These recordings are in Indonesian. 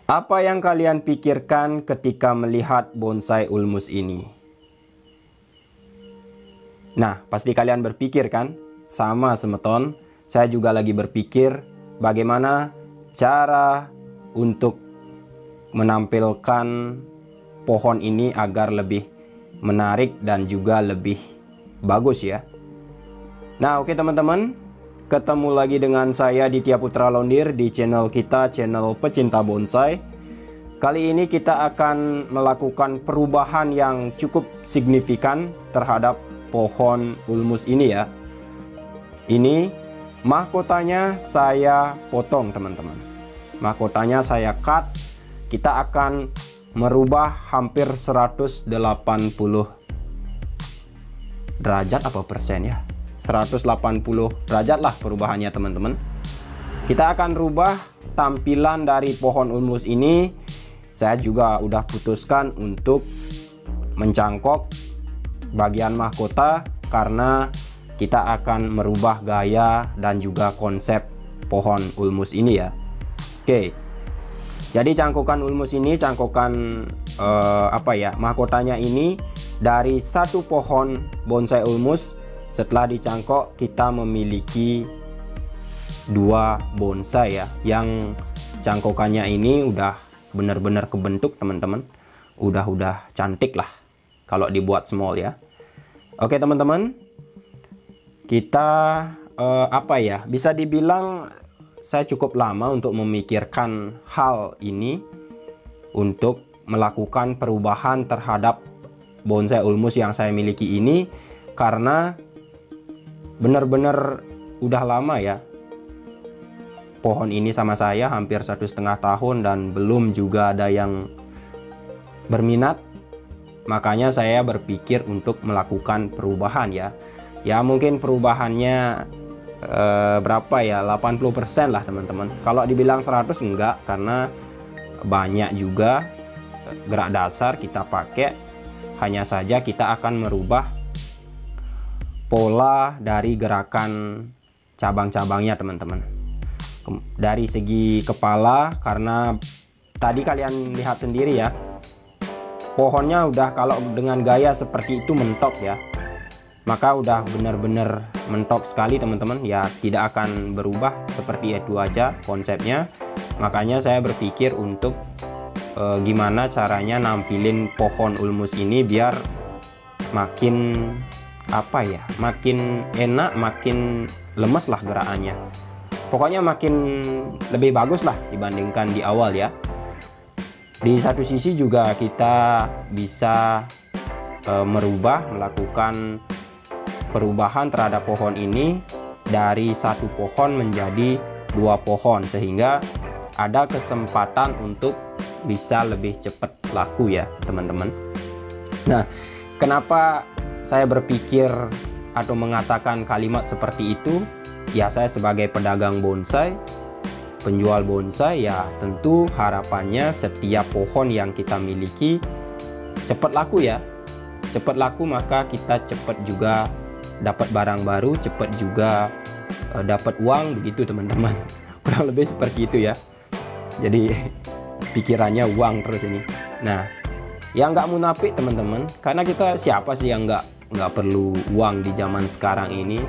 Apa yang kalian pikirkan ketika melihat bonsai ulmus ini? Nah, pasti kalian berpikir kan? Sama semeton, saya juga lagi berpikir bagaimana cara untuk menampilkan pohon ini agar lebih menarik dan juga lebih bagus ya. Nah, oke teman-teman, ketemu lagi dengan saya Ditya Putra Laundir di channel kita, channel pecinta bonsai. Kali ini kita akan melakukan perubahan yang cukup signifikan terhadap pohon ulmus ini ya. Ini mahkotanya saya potong teman-teman. Mahkotanya saya cut. Kita akan merubah hampir 180 derajat apa persen ya. 180 derajat lah perubahannya teman-teman. Kita akan rubah tampilan dari pohon ulmus ini. Saya juga udah putuskan untuk mencangkok bagian mahkota karena kita akan merubah gaya dan juga konsep pohon ulmus ini ya. Oke. Jadi cangkokan ulmus ini, cangkokan mahkotanya ini dari satu pohon bonsai ulmus. Setelah dicangkok kita memiliki dua bonsai ya, yang cangkokannya ini udah benar-benar kebentuk teman-teman. Udah cantik lah kalau dibuat small ya. Oke teman-teman, kita bisa dibilang saya cukup lama untuk memikirkan hal ini, untuk melakukan perubahan terhadap bonsai ulmus yang saya miliki ini, karena benar-benar udah lama ya pohon ini sama saya, hampir 1,5 tahun dan belum juga ada yang berminat. Makanya saya berpikir untuk melakukan perubahan ya. Ya mungkin perubahannya berapa ya, 80% lah teman-teman. Kalau dibilang 100 enggak, karena banyak juga gerak dasar kita pakai. Hanya saja kita akan merubah pola dari gerakan cabang-cabangnya teman-teman. Dari segi kepala, karena tadi kalian lihat sendiri ya, pohonnya udah kalau dengan gaya seperti itu mentok ya, maka udah benar-benar mentok sekali teman-teman ya, tidak akan berubah seperti itu aja konsepnya. Makanya saya berpikir untuk gimana caranya nampilin pohon ulmus ini biar makin makin enak, makin lemes lah gerakannya. Pokoknya makin lebih bagus lah dibandingkan di awal ya. Di satu sisi juga kita bisa melakukan perubahan terhadap pohon ini dari satu pohon menjadi dua pohon, sehingga ada kesempatan untuk bisa lebih cepat laku ya teman-teman. Nah, kenapa saya berpikir atau mengatakan kalimat seperti itu? Ya, saya sebagai pedagang bonsai, penjual bonsai ya, tentu harapannya setiap pohon yang kita miliki cepat laku ya. Cepat laku, maka kita cepat juga dapat barang baru, cepat juga dapat uang, begitu teman-teman. Kurang lebih seperti itu ya. Jadi pikirannya uang terus ini. Nah, yang nggak munafik teman-teman, karena kita siapa sih yang nggak perlu uang di zaman sekarang ini.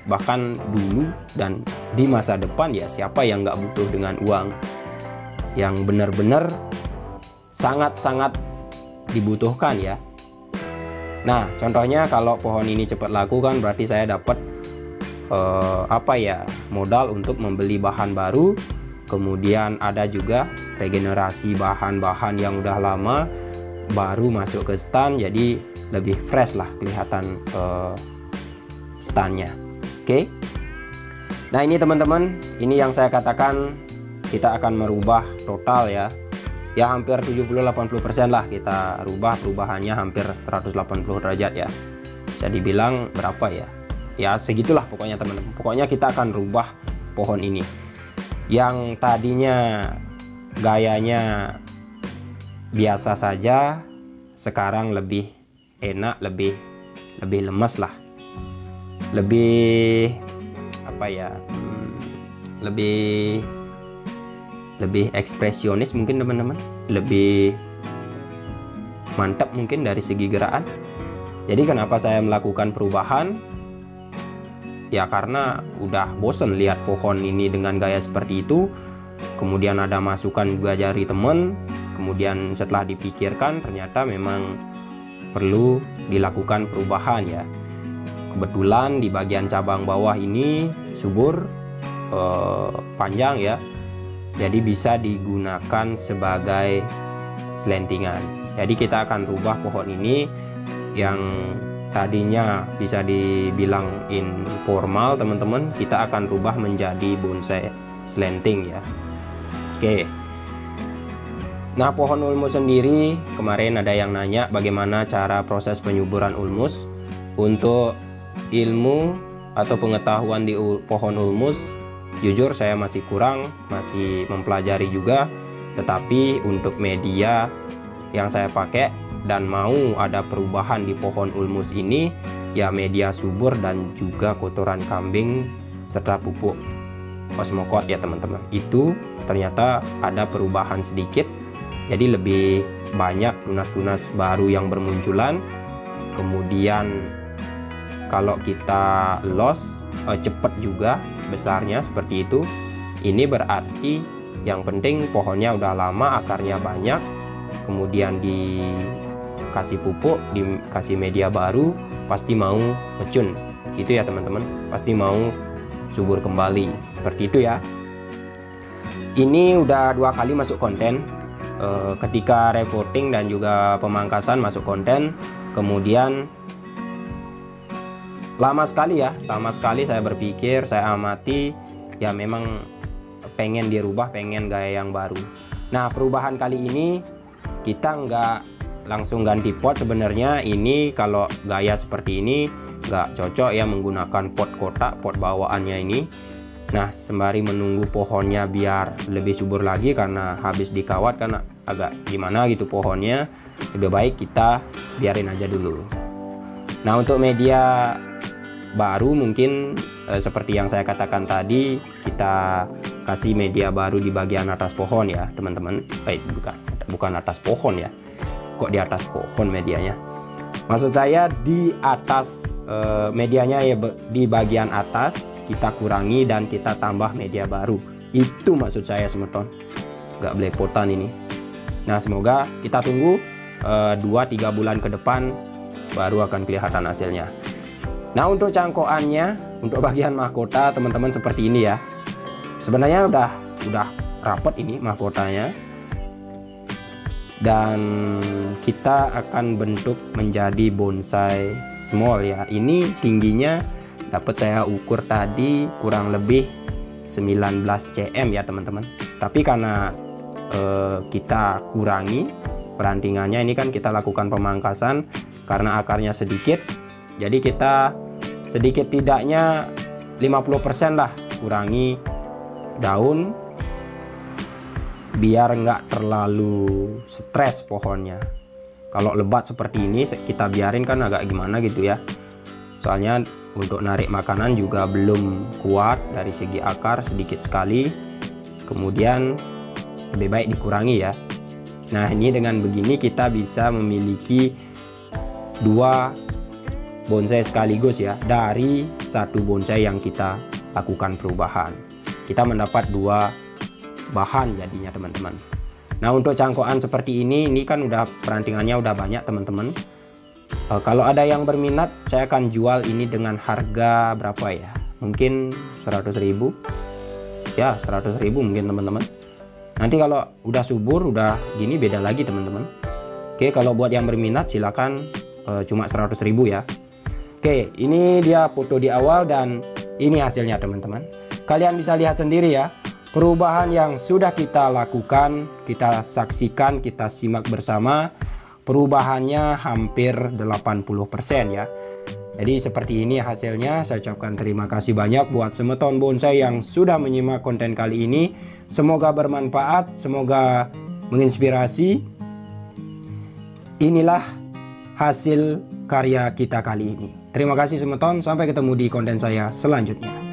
Bahkan dulu dan di masa depan ya, siapa yang nggak butuh dengan uang yang benar-benar sangat-sangat dibutuhkan ya. Nah, contohnya kalau pohon ini cepat laku kan berarti saya dapat modal untuk membeli bahan baru. Kemudian ada juga regenerasi bahan-bahan yang udah lama baru masuk ke stand, jadi lebih fresh lah kelihatan standnya. Oke. Nah, ini teman-teman, ini yang saya katakan kita akan merubah total ya. Ya hampir 70-80% lah kita rubah, perubahannya hampir 180 derajat ya. Bisa dibilang berapa ya? Ya segitulah pokoknya teman-teman. Pokoknya kita akan rubah pohon ini. Yang tadinya gayanya biasa saja, sekarang lebih enak, lebih lemes lah. Lebih lebih lebih ekspresionis mungkin teman-teman, lebih mantap mungkin dari segi gerakan. Jadi kenapa saya melakukan perubahan? Ya karena udah bosen lihat pohon ini dengan gaya seperti itu. Kemudian ada masukan juga dari teman. Kemudian setelah dipikirkan ternyata memang perlu dilakukan perubahan ya. Kebetulan di bagian cabang bawah ini subur, panjang ya. Jadi bisa digunakan sebagai selentingan. Jadi kita akan rubah pohon ini yang tadinya bisa dibilang informal teman-teman, kita akan rubah menjadi bonsai slanting ya. Oke. Nah, pohon ulmus sendiri, kemarin ada yang nanya bagaimana cara proses penyuburan ulmus. Untuk ilmu atau pengetahuan di pohon ulmus, jujur saya masih kurang, masih mempelajari juga. Tetapi untuk media yang saya pakai dan mau ada perubahan di pohon ulmus ini, ya media subur dan juga kotoran kambing serta pupuk Osmocote ya teman-teman. Itu ternyata ada perubahan sedikit. Jadi lebih banyak tunas-tunas baru yang bermunculan. Kemudian kalau kita loss cepat juga besarnya seperti itu. Ini berarti yang penting pohonnya udah lama, akarnya banyak, kemudian dikasih pupuk, dikasih media baru, pasti mau mecun. Gitu ya teman-teman, pasti mau subur kembali. Seperti itu ya. Ini udah 2 kali masuk konten. Ketika repotting dan juga pemangkasan masuk konten, kemudian lama sekali saya berpikir, saya amati, ya memang pengen dirubah, pengen gaya yang baru. Nah, perubahan kali ini kita nggak langsung ganti pot sebenarnya. Ini kalau gaya seperti ini nggak cocok ya menggunakan pot kotak, pot bawaannya ini. Nah, sembari menunggu pohonnya biar lebih subur lagi karena habis dikawat kan agak gimana gitu pohonnya, lebih baik kita biarin aja dulu. Nah, untuk media baru mungkin seperti yang saya katakan tadi, kita kasih media baru di bagian atas pohon ya teman-teman. Bukan atas pohon ya, kok di atas pohon medianya, maksud saya di atas medianya ya, di bagian atas kita kurangi dan kita tambah media baru. Itu maksud saya semeton, nggak belepotan ini. Nah, semoga kita tunggu 2-3 bulan ke depan baru akan kelihatan hasilnya. Nah, untuk cangkokannya, untuk bagian mahkota teman-teman seperti ini ya. Sebenarnya udah rapet ini mahkotanya. Dan kita akan bentuk menjadi bonsai small ya. Ini tingginya dapat saya ukur tadi kurang lebih 19 cm ya teman-teman. Tapi karena kita kurangi perantingannya, ini kan kita lakukan pemangkasan karena akarnya sedikit. Jadi kita sedikit tidaknya 50% lah kurangi daun biar nggak terlalu stres pohonnya. Kalau lebat seperti ini kita biarin kan agak gimana gitu ya. Soalnya untuk narik makanan juga belum kuat dari segi akar, sedikit sekali. Kemudian lebih baik dikurangi ya. Nah, ini dengan begini kita bisa memiliki 2 bonsai sekaligus ya. Dari 1 bonsai yang kita lakukan perubahan, kita mendapat 2 bahan jadinya teman-teman. Nah, untuk cangkokan seperti ini kan udah perantingannya udah banyak teman-teman. Kalau ada yang berminat, saya akan jual ini dengan harga berapa ya? Mungkin 100.000 ya, 100.000 mungkin teman-teman. Nanti kalau udah subur, udah gini beda lagi teman-teman. Oke, kalau buat yang berminat silakan, cuma 100.000 ya. Oke, ini dia foto di awal dan ini hasilnya teman-teman. Kalian bisa lihat sendiri ya, perubahan yang sudah kita lakukan, kita saksikan, kita simak bersama. Perubahannya hampir 80% ya. Jadi seperti ini hasilnya. Saya ucapkan terima kasih banyak buat semeton bonsai yang sudah menyimak konten kali ini. Semoga bermanfaat, semoga menginspirasi. Inilah hasil karya kita kali ini. Terima kasih semeton, sampai ketemu di konten saya selanjutnya.